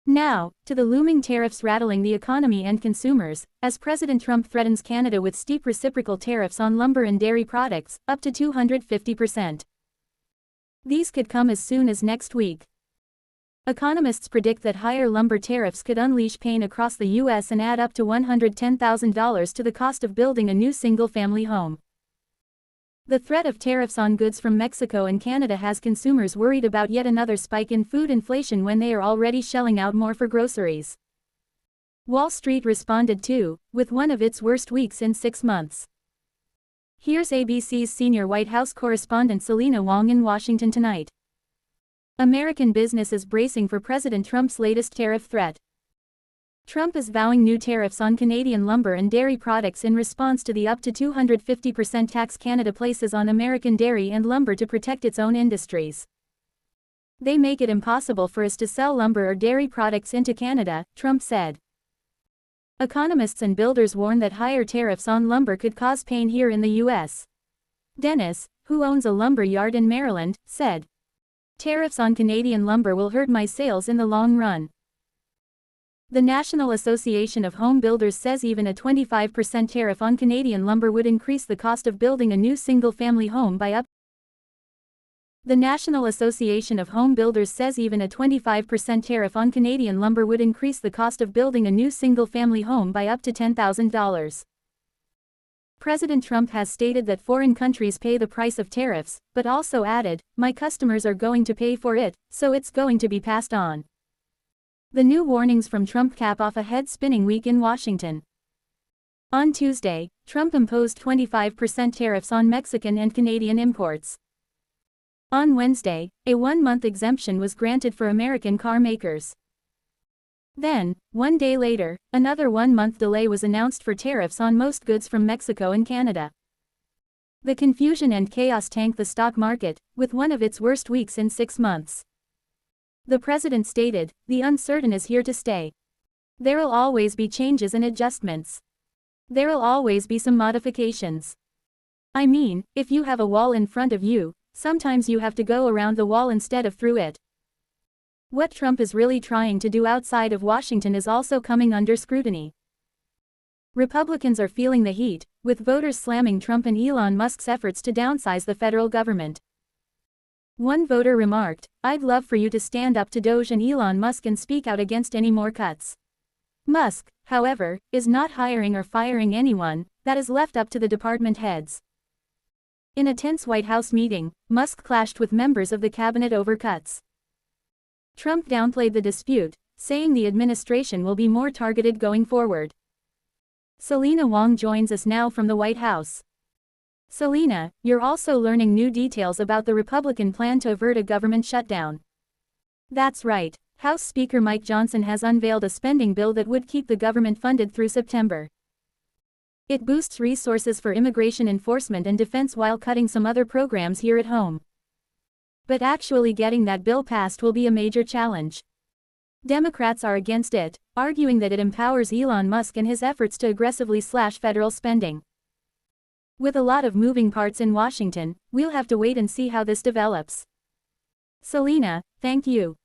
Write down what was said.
Now, to the looming tariffs rattling the economy and consumers, as President Trump threatens Canada with steep reciprocal tariffs on lumber and dairy products, up to 250%. These could come as soon as next week. Economists predict that higher lumber tariffs could unleash pain across the U.S. and add up to $110,000 to the cost of building a new single-family home. The threat of tariffs on goods from Mexico and Canada has consumers worried about yet another spike in food inflation when they are already shelling out more for groceries. Wall Street responded too, with one of its worst weeks in 6 months. Here's ABC's senior White House correspondent Selena Wong in Washington tonight. American business is bracing for President Trump's latest tariff threat. Trump is vowing new tariffs on Canadian lumber and dairy products in response to the up to 250% tax Canada places on American dairy and lumber to protect its own industries. They make it impossible for us to sell lumber or dairy products into Canada, Trump said. Economists and builders warn that higher tariffs on lumber could cause pain here in the U.S. Dennis, who owns a lumber yard in Maryland, said, "Tariffs on Canadian lumber will hurt my sales in the long run." The National Association of Home Builders says even a 25% tariff on Canadian lumber would increase the cost of building a new single-family home by up. The National Association of Home Builders says even a 25% tariff on Canadian lumber would increase the cost of building a new single-family home by up to $10,000. President Trump has stated that foreign countries pay the price of tariffs, but also added, "My customers are going to pay for it, so it's going to be passed on." The new warnings from Trump cap off a head-spinning week in Washington. On Tuesday, Trump imposed 25% tariffs on Mexican and Canadian imports. On Wednesday, a one-month exemption was granted for American car makers. Then, one day later, another one-month delay was announced for tariffs on most goods from Mexico and Canada. The confusion and chaos tanked the stock market, with one of its worst weeks in 6 months. The president stated, "The uncertain is here to stay. There'll always be changes and adjustments. There'll always be some modifications. I mean, if you have a wall in front of you, sometimes you have to go around the wall instead of through it." What Trump is really trying to do outside of Washington is also coming under scrutiny. Republicans are feeling the heat, with voters slamming Trump and Elon Musk's efforts to downsize the federal government. One voter remarked, "I'd love for you to stand up to Doge and Elon Musk and speak out against any more cuts." Musk, however, is not hiring or firing anyone, that is left up to the department heads. In a tense White House meeting, Musk clashed with members of the cabinet over cuts. Trump downplayed the dispute, saying the administration will be more targeted going forward. Selena Wong joins us now from the White House. Selena, you're also learning new details about the Republican plan to avert a government shutdown. That's right, House Speaker Mike Johnson has unveiled a spending bill that would keep the government funded through September. It boosts resources for immigration enforcement and defense while cutting some other programs here at home. But actually getting that bill passed will be a major challenge. Democrats are against it, arguing that it empowers Elon Musk in his efforts to aggressively slash federal spending. With a lot of moving parts in Washington, we'll have to wait and see how this develops. Selena, thank you.